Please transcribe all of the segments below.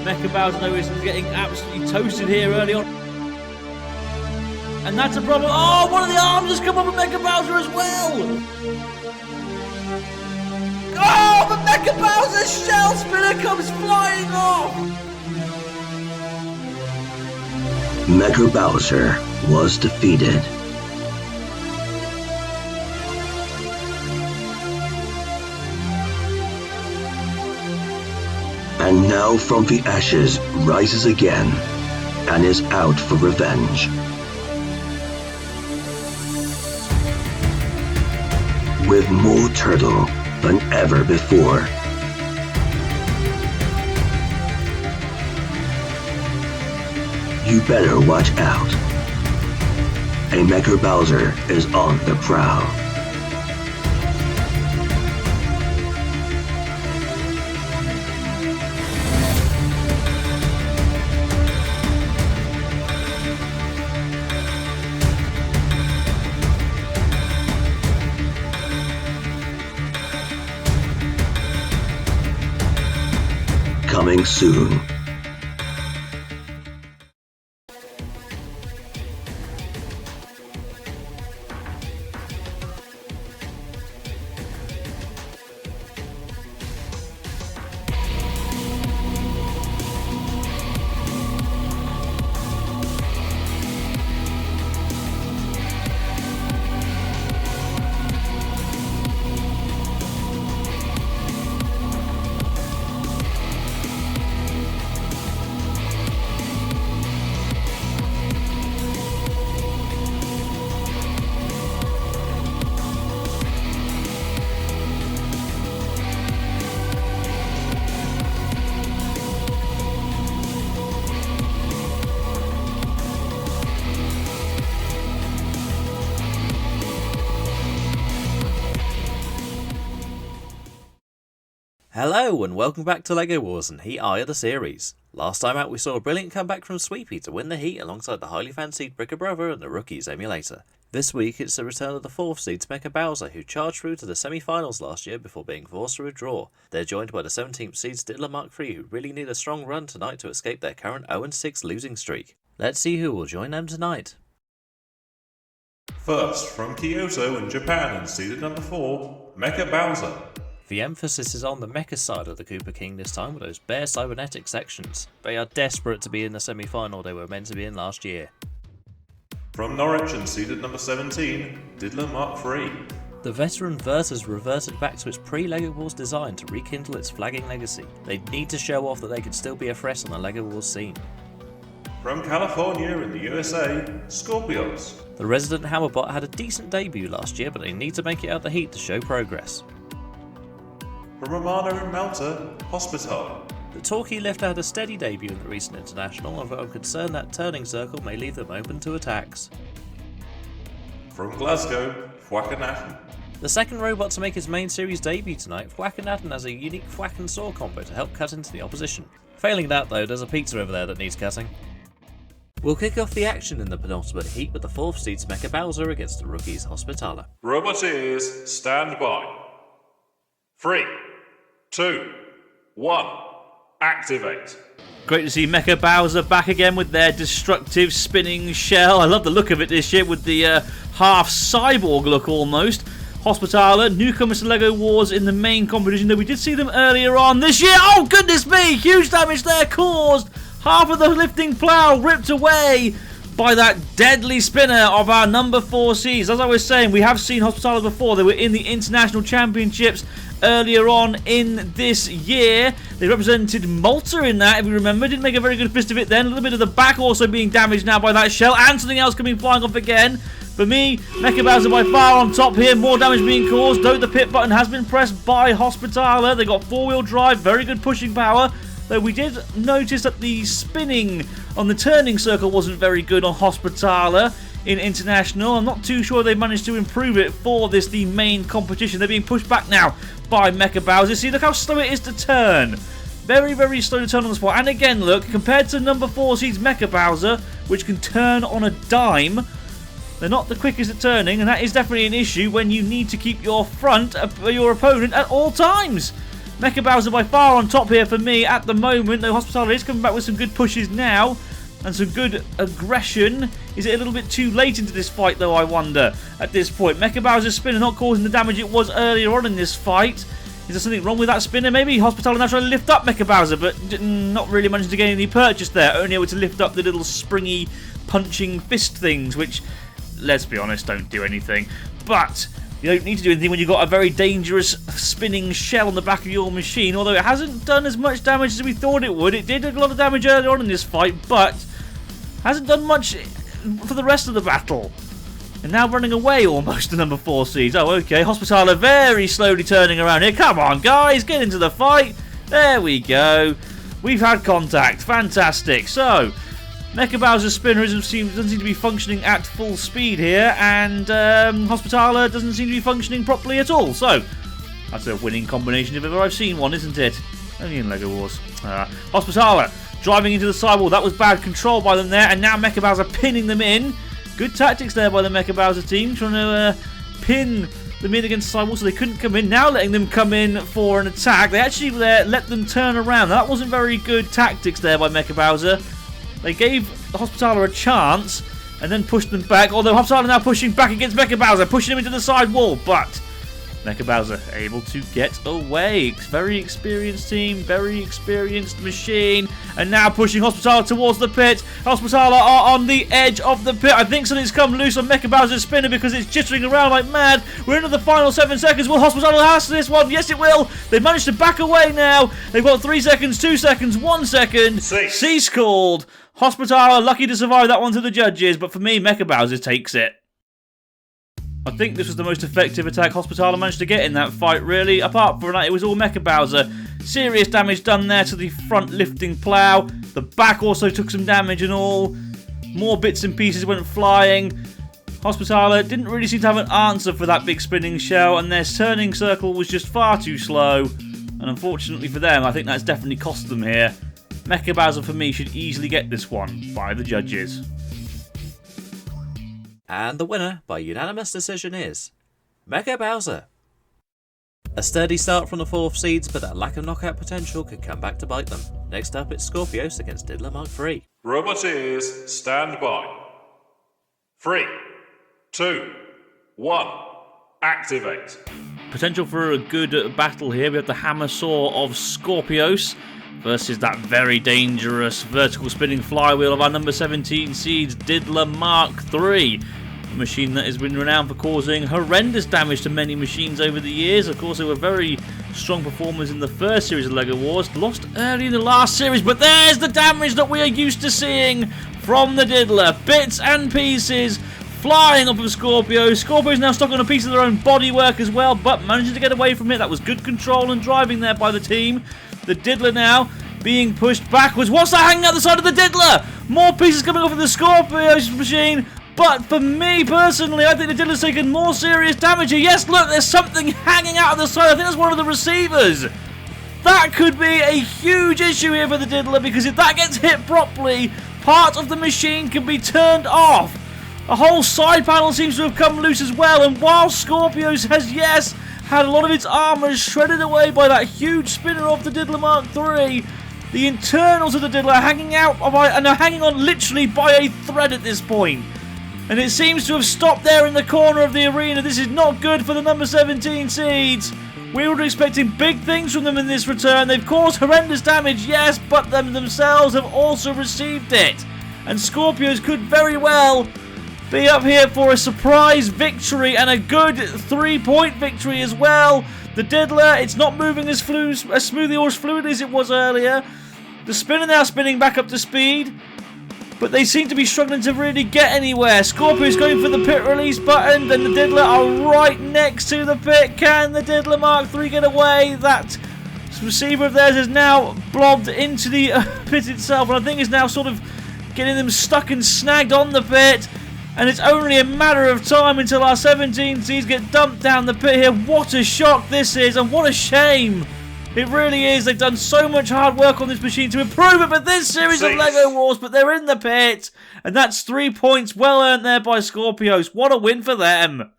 Mecha Bowser, though, is getting absolutely toasted here early on. And that's a problem. Oh, one of the arms has come up with Mecha Bowser as well. Oh, but Mecha Bowser's shell spinner comes flying off. Mecha Bowser was defeated. And now from the ashes rises again and is out for revenge. With more turtle than ever before. You better watch out. A Mecha Bowser is on the prowl. Coming soon. Hello and welcome back to LEGO Wars and Heat Eye of the series. Last time out we saw a brilliant comeback from Sweepy to win the heat alongside the highly fancied Bricker Brother and the Rookies emulator. This week it's the return of the 4th seed Mecha Bowser, who charged through to the semi-finals last year before being forced to withdraw. They're joined by the 17th seed Diddler Mark III, who really need a strong run tonight to escape their current 0-6 losing streak. Let's see who will join them tonight. First, from Kyoto in Japan and seeded number 4, Mecha Bowser. The emphasis is on the mecha side of the Koopa King this time with those bare cybernetic sections. They are desperate to be in the semi-final they were meant to be in last year. From Norwich and seeded number 17, Diddler Mark III. The veteran Vert has reverted back to its pre-LEGO Wars design to rekindle its flagging legacy. They need to show off that they can still be a threat on the LEGO Wars scene. From California in the USA, Scorpios. The resident Hammerbot had a decent debut last year, but they need to make it out the heat to show progress. From Romano in Malta, Hospital. The Thwacky lift had a steady debut in the recent international, although I'm concerned that turning circle may leave them open to attacks. From Glasgow, Thwackanaten. The second robot to make his main series debut tonight, Thwackanaten has a unique thwack and saw combo to help cut into the opposition. Failing that though, there's a pizza over there that needs cutting. We'll kick off the action in the penultimate heat with the 4th seed's Mecha Bowser against the Rookies Hospitaler. Roboteers, stand by. 3, 2, 1, activate. Great to see Mecha Bowser back again with their destructive spinning shell. I love the look of it this year with the half cyborg look almost. Hospitaler, newcomers to LEGO Wars in the main competition, though we did see them earlier on this year. Oh goodness me, huge damage there caused. Half of the lifting plough ripped away by that deadly spinner of our number 4 seeds. As I was saying, we have seen Hospitaler before. They were in the International Championships earlier on in this year. They represented Malta in that, if you remember. Didn't make a very good fist of it then. A little bit of the back also being damaged now by that shell, and something else coming flying off again. For me, Mecha Bowser by far on top here. More damage being caused, though the pit button has been pressed by Hospitaler. They got 4-wheel drive, very good pushing power. Though we did notice that the spinning on the turning circle wasn't very good on Hospitaler in International. I'm not too sure they managed to improve it for the main competition. They're being pushed back now by Mecha Bowser. See, look how slow it is to turn. Very, very slow to turn on the spot. And again, look, compared to number 4 seeds Mecha Bowser, which can turn on a dime, they're not the quickest at turning, and that is definitely an issue when you need to keep your front of your opponent at all times. Mecha Bowser by far on top here for me at the moment. The Hospitality is coming back with some good pushes now. And some good aggression. Is it a little bit too late into this fight, though, I wonder, at this point? Mecha Bowser's spinner not causing the damage it was earlier on in this fight. Is there something wrong with that spinner? Maybe Hospitality now trying to lift up Mecha Bowser, but not really managing to gain any purchase there. Only able to lift up the little springy, punching fist things, which, let's be honest, don't do anything. But you don't need to do anything when you've got a very dangerous spinning shell on the back of your machine, although it hasn't done as much damage as we thought it would. It did a lot of damage earlier on in this fight, but hasn't done much for the rest of the battle. And now running away almost to number 4 seeds. Oh, okay. Hospitaler very slowly turning around here. Come on, guys. Get into the fight. There we go. We've had contact. Fantastic. So, Mecha Bowser's spinner doesn't seem to be functioning at full speed here. And Hospitaler doesn't seem to be functioning properly at all. So, that's a winning combination if ever I've seen one, isn't it? Only in LEGO Wars. Hospitaler driving into the sidewall. That was bad control by them there. And now Mecha Bowser pinning them in. Good tactics there by the Mecha Bowser team. Trying to pin them in against the sidewall so they couldn't come in. Now letting them come in for an attack. They actually let them turn around. That wasn't very good tactics there by Mecha Bowser. They gave the Hospitaler a chance and then pushed them back. Although Hospitaler now pushing back against Mecha Bowser. Pushing him into the side wall. But Mecha Bowser able to get away. Very experienced team, very experienced machine. And now pushing Hospitaler towards the pit. Hospitaler are on the edge of the pit. I think something's come loose on Mecha Bowser's spinner because it's jittering around like mad. We're into the final 7 seconds. Will Hospitaler last this one? Yes, it will. They've managed to back away now. They've got 3 seconds, 2 seconds, 1 second. Cease called. Hospitaler lucky to survive that one to the judges. But for me, Mecha Bowser takes it. I think this was the most effective attack Hospitaler managed to get in that fight, really. Apart from that, it was all Mecha Bowser. Serious damage done there to the front lifting plough. The back also took some damage and all. More bits and pieces went flying. Hospitaler didn't really seem to have an answer for that big spinning shell, and their turning circle was just far too slow. And unfortunately for them, I think that's definitely cost them here. Mecha Bowser, for me, should easily get this one by the judges. And the winner by unanimous decision is Mecha Bowser. A sturdy start from the 4th seeds, but that lack of knockout potential could come back to bite them. Next up, it's Scorpios against Diddler Mark III. Roboteers, stand by. 3, 2, 1, activate. Potential for a good battle here. We have the hammersaw of Scorpios versus that very dangerous vertical spinning flywheel of our number 17 seeds, Diddler Mark III. A machine that has been renowned for causing horrendous damage to many machines over the years. Of course, they were very strong performers in the first series of LEGO Wars. Lost early in the last series, but there's the damage that we are used to seeing from the Diddler. Bits and pieces flying off of Scorpio. Scorpio's now stuck on a piece of their own bodywork as well, but managing to get away from it. That was good control and driving there by the team. The Diddler now being pushed backwards. What's that hanging out the side of the Diddler? More pieces coming off of the Scorpio's machine. But for me personally, I think the Diddler's taken more serious damage here. Yes, look, there's something hanging out of the side. I think that's one of the receivers. That could be a huge issue here for the Diddler, because if that gets hit properly, part of the machine can be turned off. A whole side panel seems to have come loose as well, and while Scorpios has, yes, had a lot of its armour shredded away by that huge spinner of the Diddler Mark III, the internals of the Diddler are hanging out and are hanging on literally by a thread at this point. And it seems to have stopped there in the corner of the arena. This is not good for the number 17 seeds. We were expecting big things from them in this return. They've caused horrendous damage, yes, but them themselves have also received it. And Scorpios could very well be up here for a surprise victory and a good 3-point victory as well. The Diddler, it's not moving as smoothly or as fluidly as it was earlier. The spinner now spinning back up to speed, but they seem to be struggling to really get anywhere. Scorpio's going for the pit release button, and the Diddler are right next to the pit. Can the Diddler Mark III get away? That receiver of theirs is now blobbed into the pit itself, and I think is now sort of getting them stuck and snagged on the pit. And it's only a matter of time until our 17 seeds get dumped down the pit here. What a shock this is, and what a shame. It really is. They've done so much hard work on this machine to improve it for this series of LEGO Wars, but they're in the pit. And that's 3 points well earned there by Scorpios. What a win for them.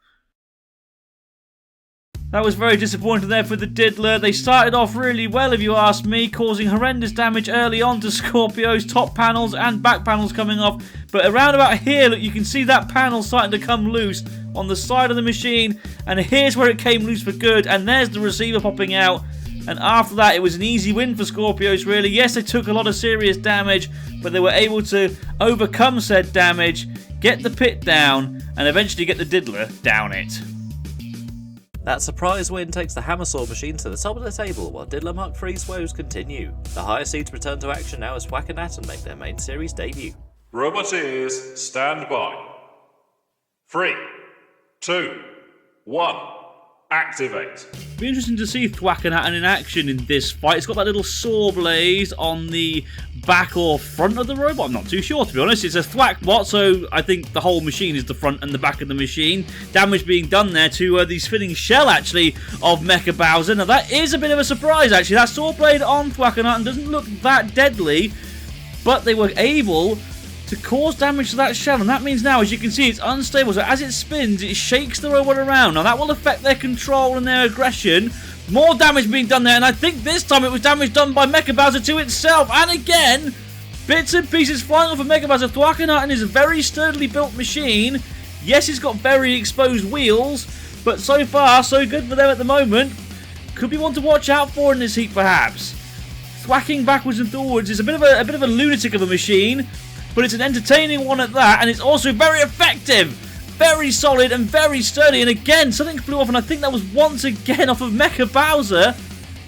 That was very disappointing there for the Diddler. They started off really well, if you ask me, causing horrendous damage early on to Scorpios, top panels and back panels coming off. But around about here, look, you can see that panel starting to come loose on the side of the machine. And here's where it came loose for good. And there's the receiver popping out. And after that, it was an easy win for Scorpios, really. Yes, they took a lot of serious damage, but they were able to overcome said damage, get the pit down, and eventually get the Diddler down it. That surprise win takes the hammersaw machine to the top of the table while Diddler Mark III's woes continue. The higher seeds return to action now as Thwackanaten make their main series debut. Roboteers, stand by. 3, 2, 1, activate. Be interesting to see Thwackanaten in action in this fight. It's got that little saw blade on the back or front of the robot. I'm not too sure, to be honest. It's a thwack bot, so I think the whole machine is the front and the back of the machine. Damage being done there to the spinning shell, actually, of Mecha Bowser. Now, that is a bit of a surprise, actually. That saw blade on Thwackanaten doesn't look that deadly, but they were able to cause damage to that shell, and that means now, as you can see, it's unstable, so as it spins, it shakes the robot around. Now, that will affect their control and their aggression. More damage being done there, and I think this time it was damage done by Mecha Bowser to itself. And again, bits and pieces flying off of Mecha Bowser. Thwackanaten is a very sturdily built machine. Yes, it's got very exposed wheels, but so far, so good for them at the moment. Could be one to watch out for in this heat, perhaps. Thwacking backwards and forwards is a bit of a lunatic of a machine, but it's an entertaining one at that, and it's also very effective. Very solid and very sturdy, and again, something flew off, and I think that was once again off of Mecha Bowser.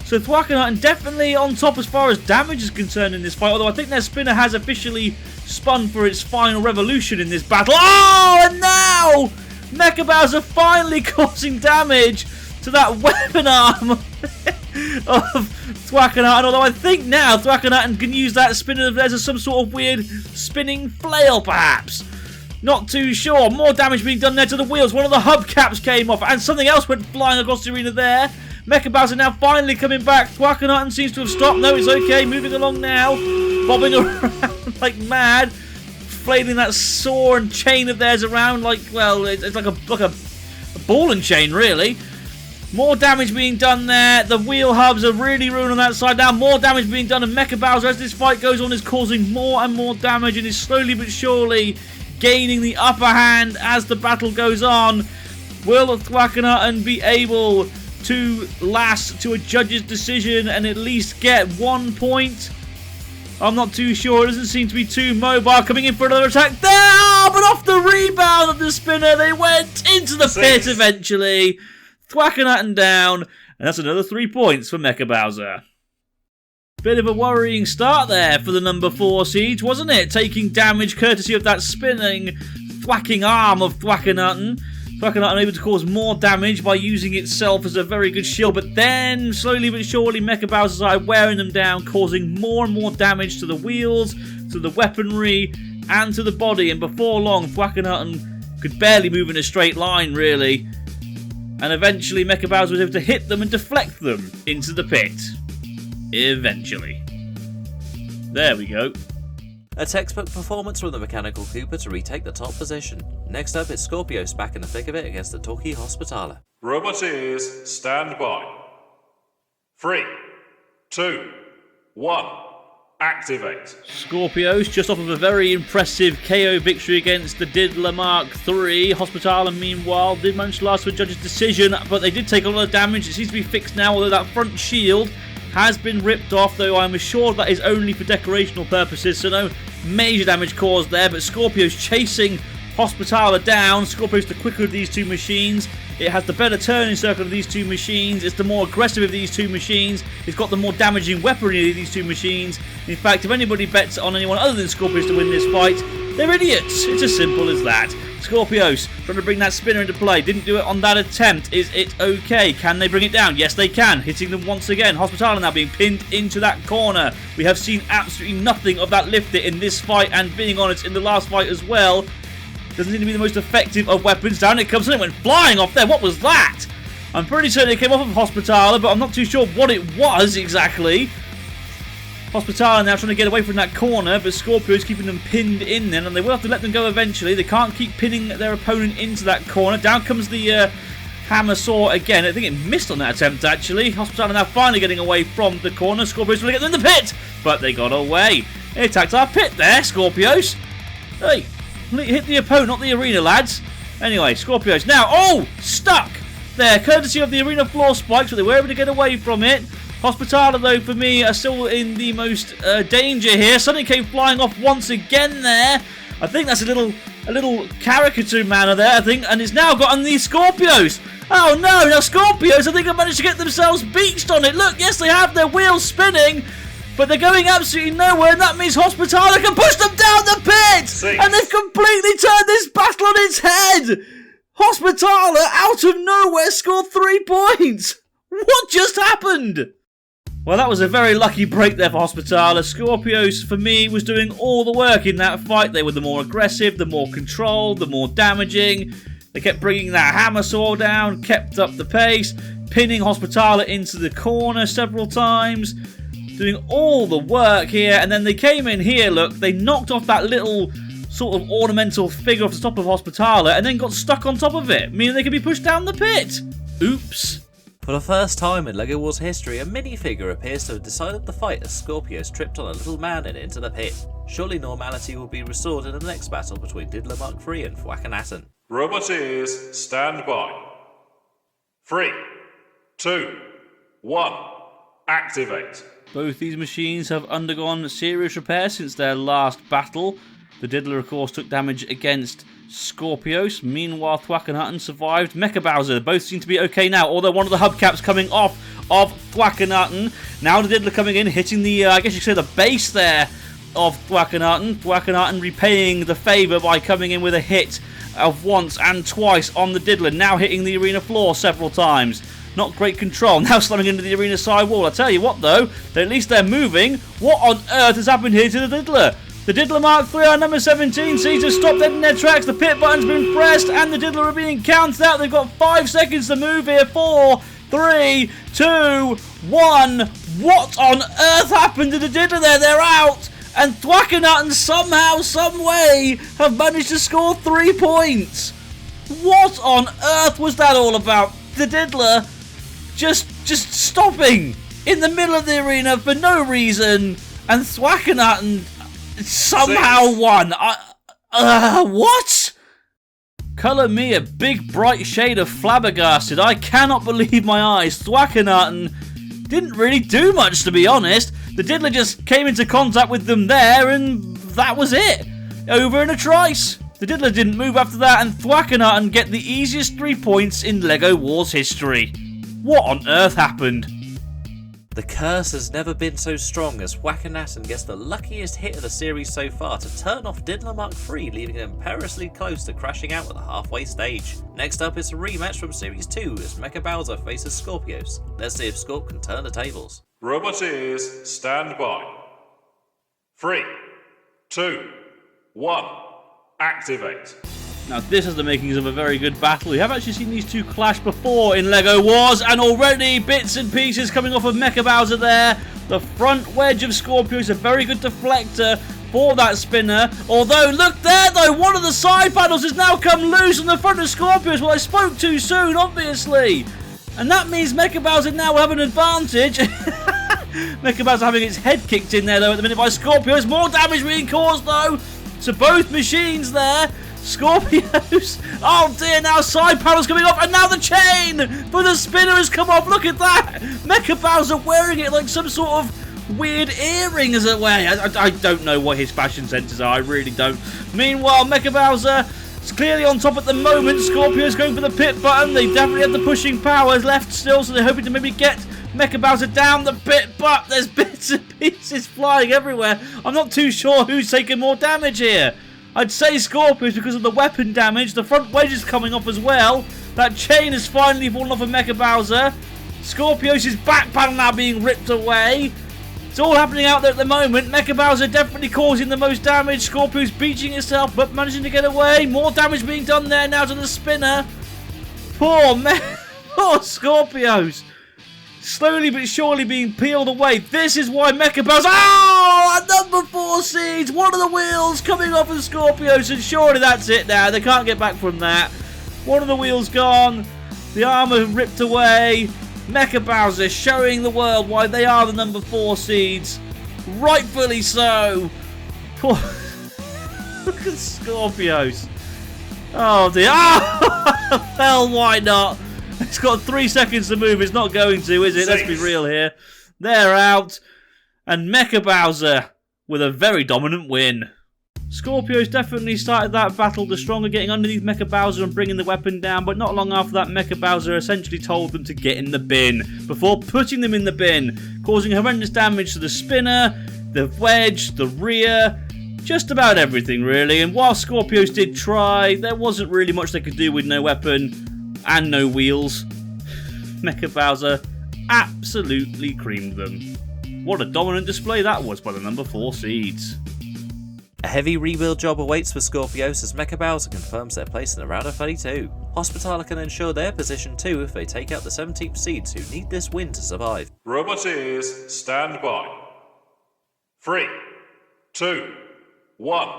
So Thwackanaten definitely on top as far as damage is concerned in this fight, although I think their spinner has officially spun for its final revolution in this battle. Oh, and now Mecha Bowser finally causing damage to that weapon arm of Thwackanaten, although I think now Thwackanaten can use that spinner of theirs as some sort of weird spinning flail, perhaps. Not too sure. More damage being done there to the wheels. One of the hubcaps came off, and something else went flying across the arena there. Mecha Bowser now finally coming back. Thwackanaten seems to have stopped. No, it's okay. Moving along now. Bobbing around like mad. Flailing that saw and chain of theirs around like, well, it's like a ball and chain, really. More damage being done there. The wheel hubs are really ruining on that side now. More damage being done, and Mecha Bowser, as this fight goes on, is causing more and more damage and is slowly but surely gaining the upper hand as the battle goes on. Will Thwackanaten be able to last to a judge's decision and at least get 1 point? I'm not too sure. It doesn't seem to be too mobile. Coming in for another attack there, but off the rebound of the spinner, they went into the pit eventually. Thwackanaten down, and that's another 3 points for Mecha Bowser. Bit of a worrying start there for the number 4 seeds, wasn't it? Taking damage courtesy of that spinning, thwacking arm of Thwackanaten. Thwackanaten able to cause more damage by using itself as a very good shield, but then, slowly but surely, Mecha Bowser started wearing them down, causing more and more damage to the wheels, to the weaponry, and to the body, and before long, Thwackanaten could barely move in a straight line, really. And eventually, Mecha Bowser was able to hit them and deflect them into the pit. Eventually. There we go. A textbook performance from the mechanical Koopa to retake the top position. Next up, it's Scorpios back in the thick of it against the Torquay Hospitaler. Roboteers, stand by. 3, 2, 1, activate. Scorpios just off of a very impressive KO victory against the Diddler Mark III. Hospitaler, meanwhile, did manage to last for a judge's decision, but they did take a lot of damage. It seems to be fixed now, although that front shield has been ripped off, though I'm assured that is only for decorational purposes, so no major damage caused there. But Scorpios chasing Hospitaler down. Scorpios the quicker of these two machines. It has the better turning circle of these two machines. It's the more aggressive of these two machines. It's got the more damaging weaponry of these two machines. In fact, if anybody bets on anyone other than Scorpios to win this fight, they're idiots. It's as simple as that. Scorpios trying to bring that spinner into play. Didn't do it on that attempt. Is it okay? Can they bring it down? Yes, they can. Hitting them once again. Hospitaler now being pinned into that corner. We have seen absolutely nothing of that lifter in this fight, and being honest, in the last fight as well. Doesn't seem to be the most effective of weapons. Down it comes, and it went flying off there. What was that? I'm pretty certain it came off of Hospitaler, but I'm not too sure what it was exactly. Hospitaler now trying to get away from that corner, but Scorpios keeping them pinned in then, and they will have to let them go eventually. They can't keep pinning their opponent into that corner. Down comes the hammersaw again. I think it missed on that attempt, actually. Hospitality now finally getting away from the corner. Scorpios will get them in the pit, but they got away. They attacked our pit there, Scorpios. Hey, hit the opponent, not the arena, lads. Anyway, Scorpios now, oh, stuck there, courtesy of the arena floor spikes, but they were able to get away from it. Hospitality, though, for me, are still in the most danger here. Something came flying off once again there. I think that's a little caricature manner there, I think, and it's now gotten these Scorpios. Oh no, now Scorpios, I think have managed to get themselves beached on it. Look, yes, they have their wheels spinning, but they're going absolutely nowhere, and that means Hospitality can push them down the pit! And they've completely turned this battle on its head! Hospitality, out of nowhere, scored 3 points! What just happened? Well, that was a very lucky break there for Hospitality. Scorpios, for me, was doing all the work in that fight. They were the more aggressive, the more controlled, the more damaging. They kept bringing that hammersaw down, kept up the pace, pinning Hospitality into the corner several times, doing all the work here. And then they came in here, look, they knocked off that little sort of ornamental figure off the top of Hospitality and then got stuck on top of it, meaning they could be pushed down the pit. Oops. For the first time in LEGO Wars history, a minifigure appears to have decided the fight as Scorpios tripped on a little man and into the pit. Surely normality will be restored in the next battle between Diddler Mark III and Thwackanaten. Roboteers, stand by. 3, 2, 1, activate. Both these machines have undergone serious repair since their last battle. The Diddler, of course, took damage against Scorpios. Meanwhile, Thwackanaten survived Mecha Bowser. Both seem to be okay now, although one of the hubcaps coming off of Thwackanaten. Now the Diddler coming in, hitting the, I guess you could say, the base there of Thwackanaten. Thwackanaten repaying the favour by coming in with a hit of once and twice on the Diddler. Now hitting the arena floor several times. Not great control. Now slamming into the arena side wall. I tell you what, though, at least they're moving. What on earth has happened here to the Diddler? The Diddler Mark III on number 17 seems to have stopped dead in their tracks. The pit button's been pressed and the Diddler are being counted out. They've got 5 seconds to move here. 4, 3, 2, 1. What on earth happened to the Diddler there? They're out. And Thwackanaten somehow, some way, have managed to score 3 points. What on earth was that all about? The Diddler just stopping in the middle of the arena for no reason, and Thwackanaten somehow won. What? Colour me a big bright shade of flabbergasted. I cannot believe my eyes. Thwackanaten didn't really do much, to be honest. The Diddler just came into contact with them there, and that was it. Over in a trice. The Diddler didn't move after that, and Thwackanaten get the easiest 3 points in LEGO Wars history. What on earth happened? The curse has never been so strong as Thwackanaten gets the luckiest hit of the series so far to turn off Diddler Mark III, leaving him perilously close to crashing out at the halfway stage. Next up is a rematch from Series 2 as Mecha Bowser faces Scorpios. Let's see if Scorp can turn the tables. Roboteers, stand by. 3, 2, 1, activate. Now this is the makings of a very good battle. We have actually seen these two clash before in LEGO Wars, and already bits and pieces coming off of Mecha Bowser there. The front wedge of Scorpio is a very good deflector for that spinner. Although, look there though, one of the side panels has now come loose on the front of Scorpios. Well, I spoke too soon, obviously. And that means Mecha Bowser now will have an advantage. Mecha Bowser having its head kicked in there though at the minute by Scorpios. More damage being caused though to both machines there. Scorpios, oh dear, now side panels coming off, and now the chain for the spinner has come off. Look at that, Mecha Bowser wearing it like some sort of weird earring as it were. I don't know what his fashion senses are, I really don't. Meanwhile, Mecha Bowser is clearly on top at the moment. Scorpios going for the pit button. They definitely have the pushing powers left still, so they're hoping to maybe get Mecha Bowser down the pit, but there's bits and pieces flying everywhere. I'm not too sure who's taking more damage here. I'd say Scorpios because of the weapon damage. The front wedge is coming off as well. That chain has finally fallen off of Mecha Bowser. Scorpios' back panel now being ripped away. It's all happening out there at the moment. Mecha Bowser definitely causing the most damage. Scorpios beaching itself but managing to get away. More damage being done there now to the spinner. Poor Scorpios. Slowly but surely being peeled away. This is why Mecha Bowser... Oh! A number 4 seeds! One of the wheels coming off of Scorpios, and surely that's it now. They can't get back from that. One of the wheels gone. The armor ripped away. Mecha Bowser showing the world why they are the number 4 seeds. Rightfully so. Poor... Look at Scorpios. Oh dear. Oh, hell, why not? It's got 3 seconds to move. It's not going to, is it? Let's be real here. They're out. And Mecha Bowser with a very dominant win. Scorpios definitely started that battle the stronger, getting underneath Mecha Bowser and bringing the weapon down, but not long after that, Mecha Bowser essentially told them to get in the bin before putting them in the bin, causing horrendous damage to the spinner, the wedge, the rear, just about everything really. And while Scorpios did try, there wasn't really much they could do with no weapon and no wheels. Mecha Bowser absolutely creamed them. What a dominant display that was by the number 4 seeds. A heavy rebuild job awaits for Scorpios as Mecha Bowser confirms their place in the round of 32. Hospitaler can ensure their position too if they take out the 17th seeds who need this win to survive. Roboteers, stand by. 3, 2, 1,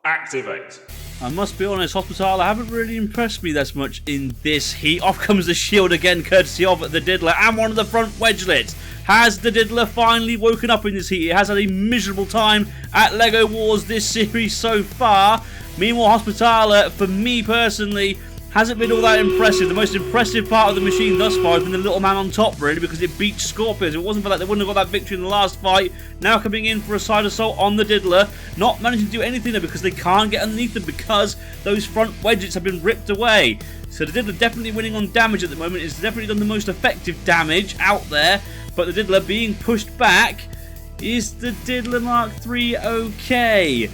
activate. I must be honest, Hospitaler haven't really impressed me this much in this heat. Off comes the shield again, courtesy of the Diddler and one of the front wedgelets. Has the Diddler finally woken up in this heat? It has had a miserable time at LEGO Wars this series so far. Meanwhile, Hospitaler, for me personally, hasn't been all that impressive. The most impressive part of the machine thus far has been the little man on top, really, because it beat Scorpios. If it wasn't for that, they wouldn't have got that victory in the last fight. Now coming in for a side assault on the Diddler. Not managing to do anything there because they can't get underneath them because those front wedgets have been ripped away. So the Diddler definitely winning on damage at the moment. It's definitely done the most effective damage out there. But the Diddler being pushed back. Is the Diddler Mark III okay?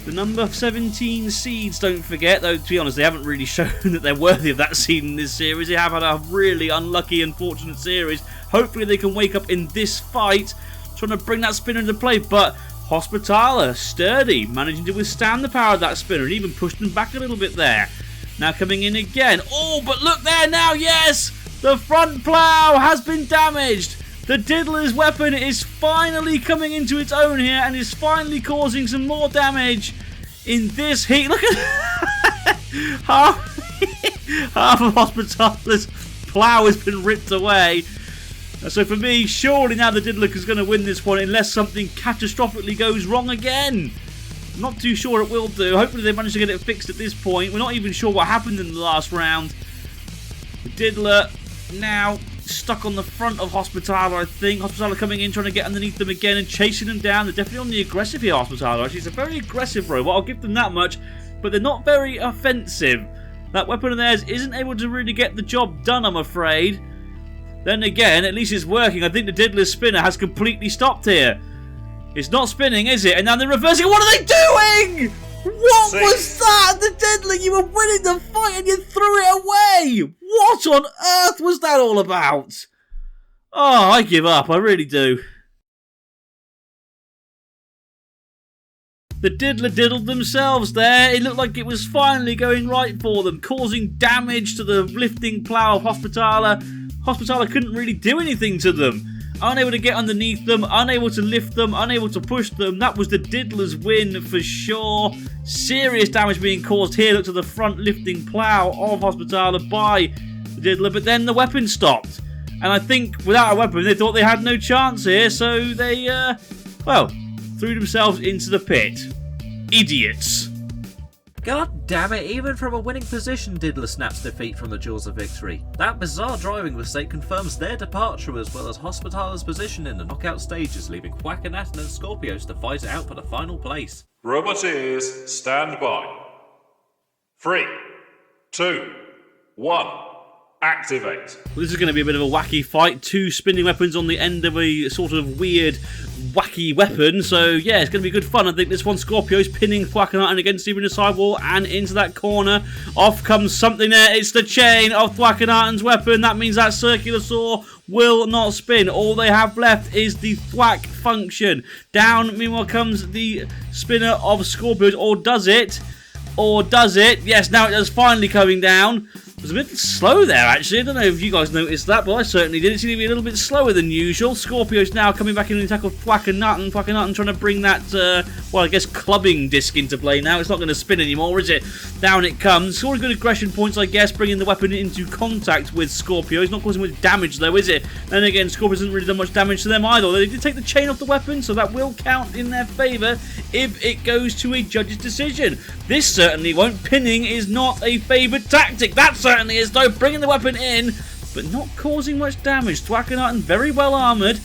The number 17 seeds, don't forget, though to be honest, they haven't really shown that they're worthy of that seed in this series. They have had a really unlucky, unfortunate series. Hopefully they can wake up in this fight, trying to bring that spinner into play, but Hospitaler, sturdy, managing to withstand the power of that spinner and even pushed them back a little bit there. Now coming in again. Oh, but look there now, yes! The front plough has been damaged. The Diddler's weapon is finally coming into its own here and is finally causing some more damage in this heat. Look at half of Hospitaler's plough has been ripped away. So for me, surely now the Diddler is going to win this one unless something catastrophically goes wrong again. I'm not too sure it will do. Hopefully they manage to get it fixed at this point. We're not even sure what happened in the last round. The Diddler now stuck on the front of Hospitaler, I think. Hospitaler coming in, trying to get underneath them again and chasing them down. They're definitely on the aggressive here, Hospitaler. Actually, it's a very aggressive robot. I'll give them that much. But they're not very offensive. That weapon of theirs isn't able to really get the job done, I'm afraid. Then again, at least it's working. I think the Diddler's spinner has completely stopped here. It's not spinning, is it? And now they're reversing. What are they doing? What was that? The Diddler, you were winning the fight and you threw it away. What on earth was that all about? Oh, I give up. I really do. The Diddler diddled themselves there. It looked like it was finally going right for them, causing damage to the lifting plough of Hospitaler. Hospitaler couldn't really do anything to them. Unable to get underneath them, unable to lift them, unable to push them. That was the Diddler's win for sure. Serious damage being caused here. Look to the front lifting plough of Hospitaler by the Diddler, but then the weapon stopped. And I think without a weapon, they thought they had no chance here, so they, well, threw themselves into the pit. Idiots. God damn it, even from a winning position, Diddler snaps defeat from the jaws of victory. That bizarre driving mistake confirms their departure as well as Hospitaler's position in the knockout stages, leaving Thwackanaten and Scorpios to fight it out for the final place. Roboteers, stand by. 3, 2, 1, activate. Well, this is going to be a bit of a wacky fight. 2 spinning weapons on the end of a sort of weird, wacky weapon. So, yeah, it's going to be good fun. I think this one, Scorpio's pinning Thwackanaten against him in the sidewall and into that corner. Off comes something there. It's the chain of Thwackanaten's weapon. That means that circular saw will not spin. All they have left is the thwack function. Down, meanwhile, comes the spinner of Scorpios. Or does it? Or does it? Yes, now it is finally coming down. It was a bit slow there, actually. I don't know if you guys noticed that, but I certainly did. It seemed to be a little bit slower than usual. Scorpios now coming back in the attack of Thwackanaten. Thwackanaten trying to bring that well, I guess clubbing disc into play now. It's not going to spin anymore, is it? Down it comes. Scoring good aggression points, I guess, bringing the weapon into contact with Scorpio. It's not causing much damage, though, is it? Then again, Scorpio hasn't really done much damage to them either. They did take the chain off the weapon, so that will count in their favour if it goes to a judge's decision. This certainly won't. Pinning is not a favoured tactic. That certainly is, though. Bringing the weapon in, but not causing much damage. Thwackanaten very well armoured.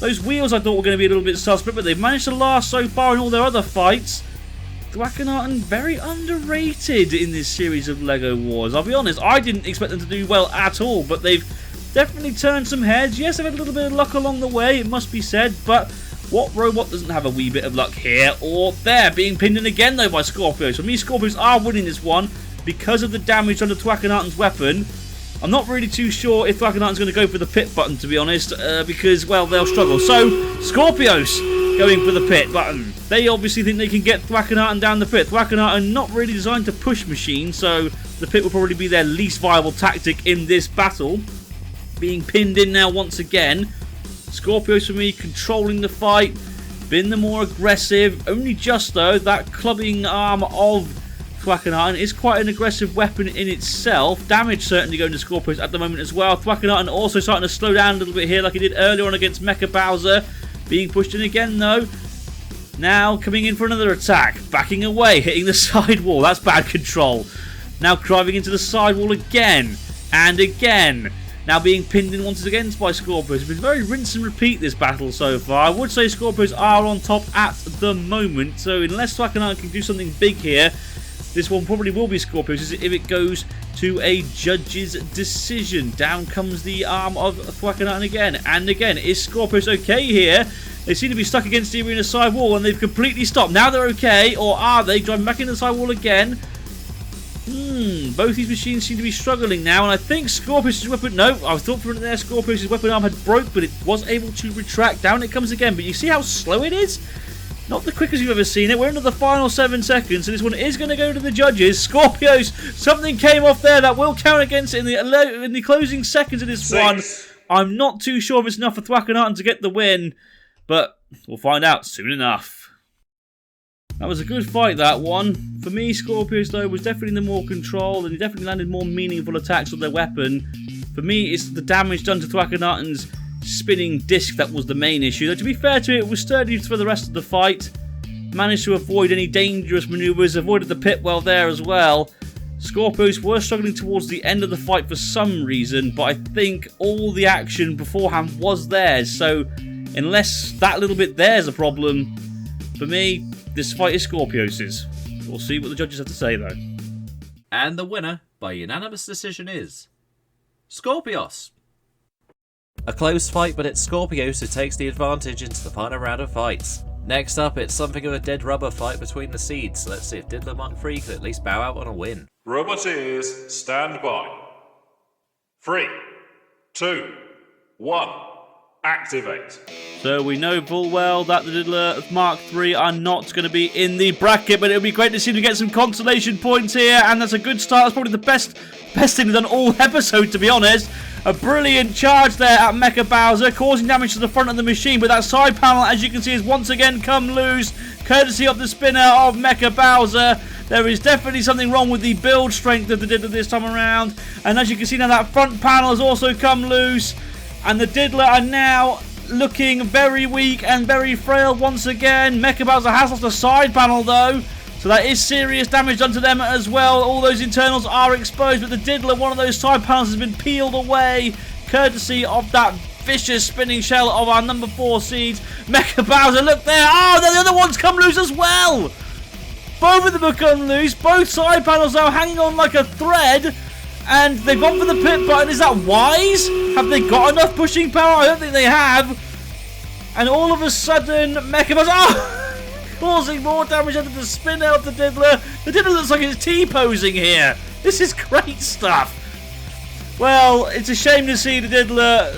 Those wheels I thought were going to be a little bit suspect, but they've managed to last so far in all their other fights. Thwackanaten very underrated in this series of LEGO Wars. I'll be honest, I didn't expect them to do well at all, but they've definitely turned some heads. Yes, they've had a little bit of luck along the way, it must be said, but what robot doesn't have a wee bit of luck here or there? Being pinned in again, though, by Scorpios. For me, Scorpios are winning this one because of the damage on the Thwackanaten's weapon. I'm not really too sure if Thwackanaten's going to go for the pit button, to be honest, because, well, they'll struggle. So, Scorpios going for the pit button. They obviously think they can get Thwackanaten down the pit. Thwackanaten not really designed to push machines, so the pit will probably be their least viable tactic in this battle. Being pinned in now once again. Scorpios, for me, controlling the fight. Been the more aggressive. Only just, though, that clubbing arm of Thwackanaten is quite an aggressive weapon in itself. Damage certainly going to Scorpios at the moment as well. Thwackanaten also starting to slow down a little bit here like he did earlier on against Mecha Bowser. Being pushed in again though. Now coming in for another attack. Backing away, hitting the side wall. That's bad control. Now driving into the side wall again. And again. Now being pinned in once again by Scorpios. It's been very rinse and repeat this battle so far. I would say Scorpios are on top at the moment. So unless Thwackanaten can do something big here, this one probably will be Scorpios if it goes to a judge's decision. Down comes the arm of Thwackanaten again. And again, is Scorpios okay here? They seem to be stuck against the arena side wall and they've completely stopped. Now they're okay, or are they? Driving back into the side wall again. Both these machines seem to be struggling now, and I think Scorpios' weapon... No, I thought for a minute there Scorpios' weapon arm had broke, but it was able to retract. Down it comes again, but you see how slow it is? Not the quickest you've ever seen it. We're into the final 7 seconds, and this one is going to go to the judges. Scorpios, something came off there that will count against it in the closing seconds of this one. I'm not too sure if it's enough for Thwackanaten to get the win, but we'll find out soon enough. That was a good fight, that one. For me, Scorpios, though, was definitely the more control, and he definitely landed more meaningful attacks with their weapon. For me, it's the damage done to Thwackanaten's spinning disc that was the main issue. Though, to be fair to it, it was sturdy for the rest of the fight. Managed to avoid any dangerous manoeuvres, avoided the pit well there as well. Scorpios were struggling towards the end of the fight for some reason, but I think all the action beforehand was theirs. So, unless that little bit there's a problem, for me, this fight is Scorpios's. We'll see what the judges have to say, though. And the winner, by unanimous decision, is Scorpios. A close fight, but it's Scorpios who takes the advantage into the final round of fights. Next up, it's something of a dead rubber fight between the seeds, so let's see if Diddler Mark III can at least bow out on a win. Roboteers, stand by. 3, 2, 1, activate. So we know full well that the Diddler Mark III are not going to be in the bracket, but it'll be great to see them get some consolation points here, and that's a good start. That's probably the best thing they've done all episode, to be honest. A brilliant charge there at Mecha Bowser, causing damage to the front of the machine, but that side panel, as you can see, has once again come loose, courtesy of the spinner of Mecha Bowser. There is definitely something wrong with the build strength of the Diddler this time around, and as you can see now, that front panel has also come loose, and the Diddler are now looking very weak and very frail once again. Mecha Bowser has lost the side panel though, so that is serious damage done to them as well. All those internals are exposed, but the Diddler, one of those side panels has been peeled away, courtesy of that vicious spinning shell of our number 4 seeds. Mecha Bowser, look there. Oh, the other one's come loose as well. Both of them have come loose. Both side panels are hanging on like a thread. And they've gone for the pit button. Is that wise? Have they got enough pushing power? I don't think they have. And all of a sudden, Mecha Bowser causing more damage under the spin out of the Diddler. The Diddler looks like it's T-posing here. This is great stuff. Well, it's a shame to see the Diddler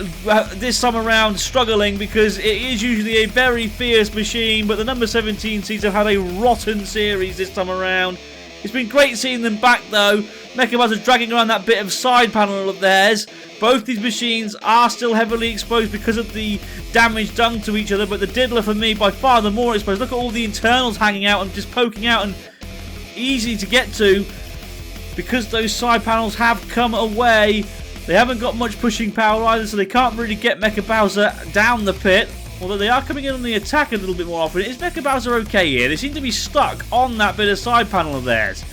this time around struggling, because it is usually a very fierce machine, but the number 17 seeds have had a rotten series this time around. It's been great seeing them back though. Mecha Bowser dragging around that bit of side panel of theirs. Both these machines are still heavily exposed because of the damage done to each other, but the Diddler for me by far the more exposed. Look at all the internals hanging out and just poking out and easy to get to because those side panels have come away. They haven't got much pushing power either, so they can't really get Mecha Bowser down the pit. Although they are coming in on the attack a little bit more often. Is Mecha Bowser okay here? They seem to be stuck on that bit of side panel of theirs.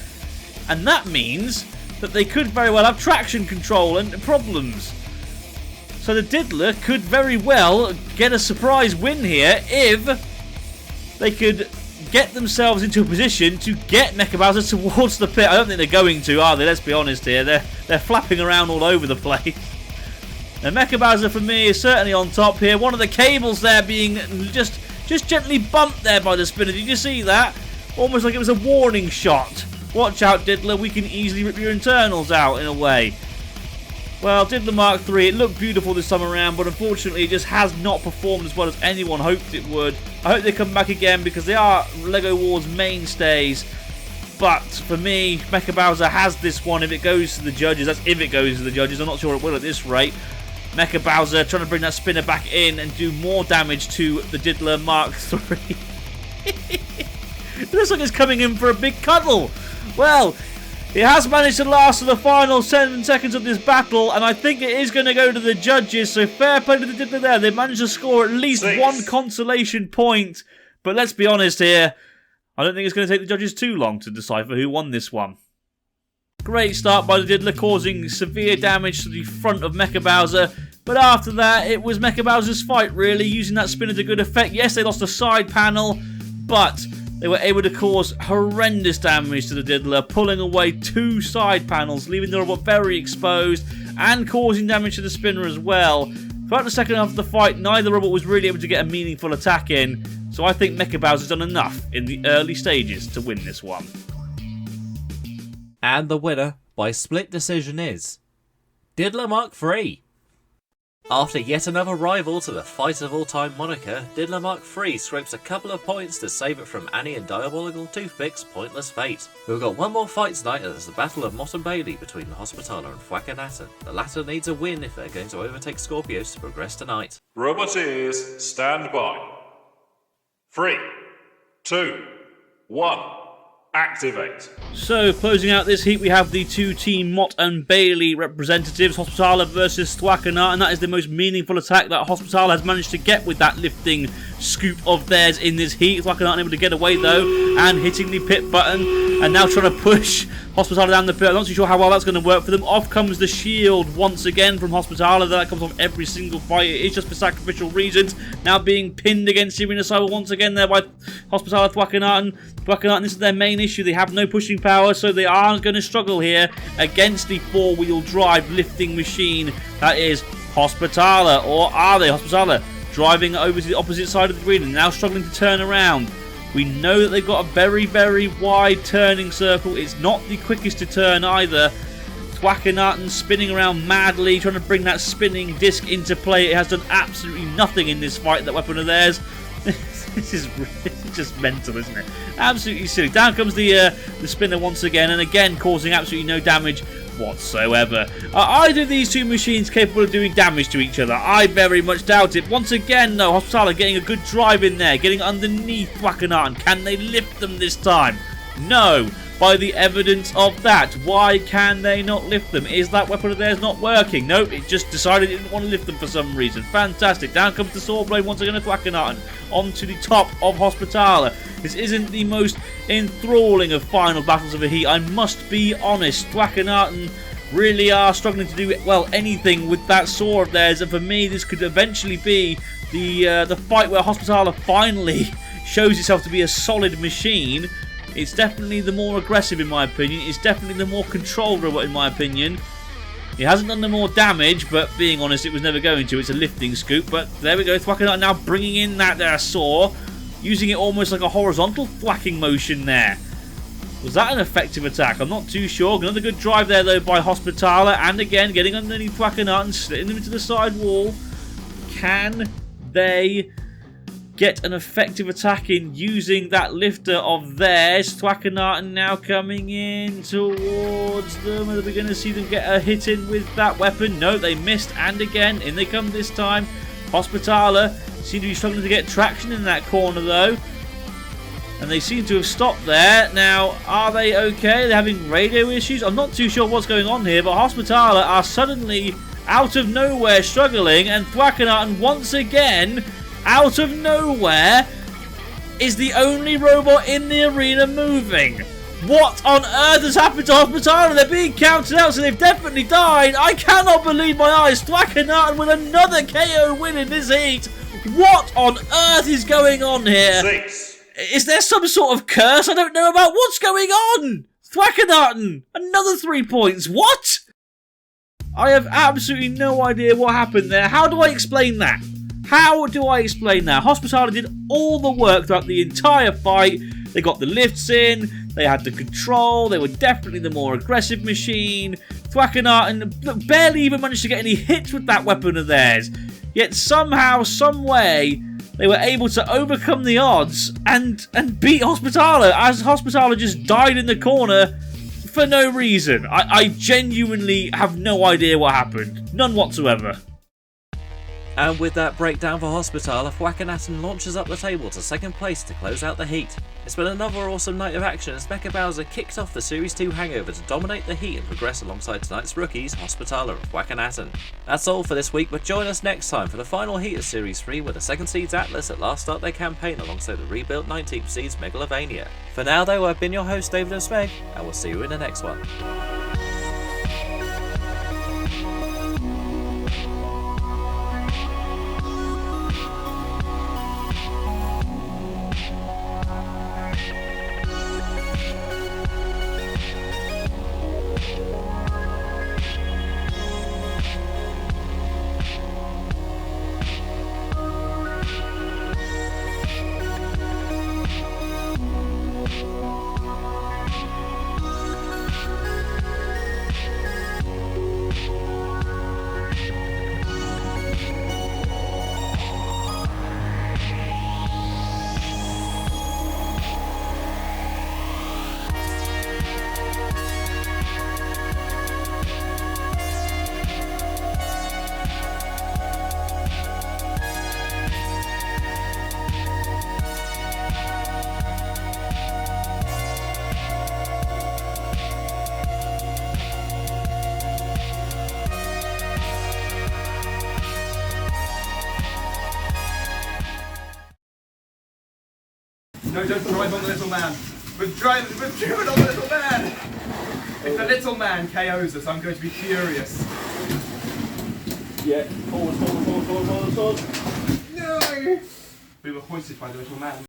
And that means that they could very well have traction control and problems. So the Diddler could very well get a surprise win here if they could get themselves into a position to get Mecha Bowser towards the pit. I don't think they're going to, are they? Let's be honest here. They're flapping around all over the place. And Mecha Bowser for me is certainly on top here. One of the cables there being just gently bumped there by the spinner. Did you see that? Almost like it was a warning shot. Watch out, Diddler, we can easily rip your internals out in a way. Well, Diddler Mark III, it looked beautiful this time around, but unfortunately it just has not performed as well as anyone hoped it would. I hope they come back again because they are LEGO Wars mainstays. But for me, Mecha Bowser has this one if it goes to the judges. That's if it goes to the judges. I'm not sure it will at this rate. Mecha Bowser trying to bring that spinner back in and do more damage to the Diddler Mark III. It looks like it's coming in for a big cuddle. Well, it has managed to last to the final 7 seconds of this battle, and I think it is going to go to the judges, so fair play to the Diddler there. They managed to score at least 1 consolation point, but let's be honest here, I don't think it's going to take the judges too long to decipher who won this one. Great start by the Diddler, causing severe damage to the front of Mecha Bowser, but after that, it was Mecha Bowser's fight, really, using that spinner to good effect. Yes, they lost a side panel, but they were able to cause horrendous damage to the Diddler, pulling away 2 side panels, leaving the robot very exposed and causing damage to the spinner as well. Throughout the second half of the fight, neither robot was really able to get a meaningful attack in, so I think Mecha Bowser's done enough in the early stages to win this one. And the winner by split decision is Diddler Mark III. After yet another rival to the fight of all time moniker, Diddler Mark III scrapes a couple of points to save it from Annie and Diabolical Toothpick's pointless fate. We've got one more fight tonight as the Battle of Mott and Bailey between the Hospitaller and Thwackanaten. The latter needs a win if they're going to overtake Scorpios to progress tonight. Roboteers, stand by. 3, 2, 1. Activate. So, closing out this heat, we have the 2 Team Mott and Bailey representatives, Hospitaller versus Thwackanaten, and that is the most meaningful attack that Hospitaller has managed to get with that lifting scoop of theirs in this heat. Thwackanaten able to get away though, and hitting the pit button, and now trying to push Hospitaller down the pit. I'm not too sure how well that's going to work for them. Off comes the shield once again from Hospitaller. That comes off every single fight. It is just for sacrificial reasons. Now being pinned against Arena Cyber once again there by Hospitaller Thwackanaten. Thwackanaten, this is their main issue. They have no pushing power, so they are going to struggle here against the 4-wheel drive lifting machine that is Hospitaller. Or are they? Hospitaller driving over to the opposite side of the arena, now struggling to turn around. We know that they've got a very, very wide turning circle. It's not the quickest to turn either. Thwackanaten spinning around madly, trying to bring that spinning disc into play. It has done absolutely nothing in this fight, that weapon of theirs. This is just mental, isn't it? Absolutely silly. Down comes the spinner once again, and again causing absolutely no damage whatsoever. Are either of these 2 machines capable of doing damage to each other? I very much doubt it. Once again, though, Hospitaller getting a good drive in there, getting underneath Thwackanaten. Can they lift them this time? No. By the evidence of that, why can they not lift them? Is that weapon of theirs not working? No, it just decided it didn't want to lift them for some reason. Fantastic. Down comes the sword blade once again at Thwackanaten onto the top of Hospitaller. This isn't the most enthralling of final battles of the heat. I must be honest. Thwackanaten really are struggling to do, well, anything with that sword of theirs. And for me, this could eventually be the fight where Hospitaller finally shows itself to be a solid machine. It's definitely the more aggressive in my opinion. It's definitely the more controlled robot in my opinion. It hasn't done the more damage, but being honest, it was never going to. It's a lifting scoop, but there we go. Thwackanaten now bringing in that saw, using it almost like a horizontal thwacking motion there. Was that an effective attack? I'm not too sure. Another good drive there though by Hospitaller, and again getting underneath Thwackanaten, slitting them into the side wall. Can they get an effective attack in using that lifter of theirs. Thwackanaten now coming in towards them. Are we going to see them get a hit in with that weapon? No, they missed, and again, in they come this time. Hospitaller seem to be struggling to get traction in that corner though. And they seem to have stopped there. Now, are they okay? They're having radio issues? I'm not too sure what's going on here, but Hospitaller are suddenly out of nowhere struggling, and Thwackanaten once again, out of nowhere, is the only robot in the arena moving. What on earth has happened to Hospitaller? They're being counted out, so they've definitely died. I cannot believe my eyes. Thwackanaten with another KO win in this heat. What on earth is going on here? 6. Is there some sort of curse I don't know about? What's going on? Thwackanaten, another 3 points. What? I have absolutely no idea what happened there. How do I explain that? How do I explain that? Hospitaller did all the work throughout the entire fight. They got the lifts in, they had the control, they were definitely the more aggressive machine. Thwackanaten barely even managed to get any hits with that weapon of theirs. Yet somehow, some way, they were able to overcome the odds and beat Hospitaller, as Hospitaller just died in the corner for no reason. I genuinely have no idea what happened. None whatsoever. And with that breakdown for Hospitaller, Thwackanaten launches up the table to second place to close out the heat. It's been another awesome night of action as Mecha Bowser kicked off the Series 2 hangover to dominate the heat and progress alongside tonight's rookies, Hospitaller and Thwackanaten. That's all for this week, but join us next time for the final heat of Series 3 where the second seeds Atlas at last start their campaign alongside the rebuilt 19th seeds Megalovania. For now though, I've been your host David and Smeg, and we'll see you in the next one. No, don't drive on the little man. We've driven on the little man. If the little man KOs us, I'm going to be furious. Yeah, forward. No! We were hoisted by the little man.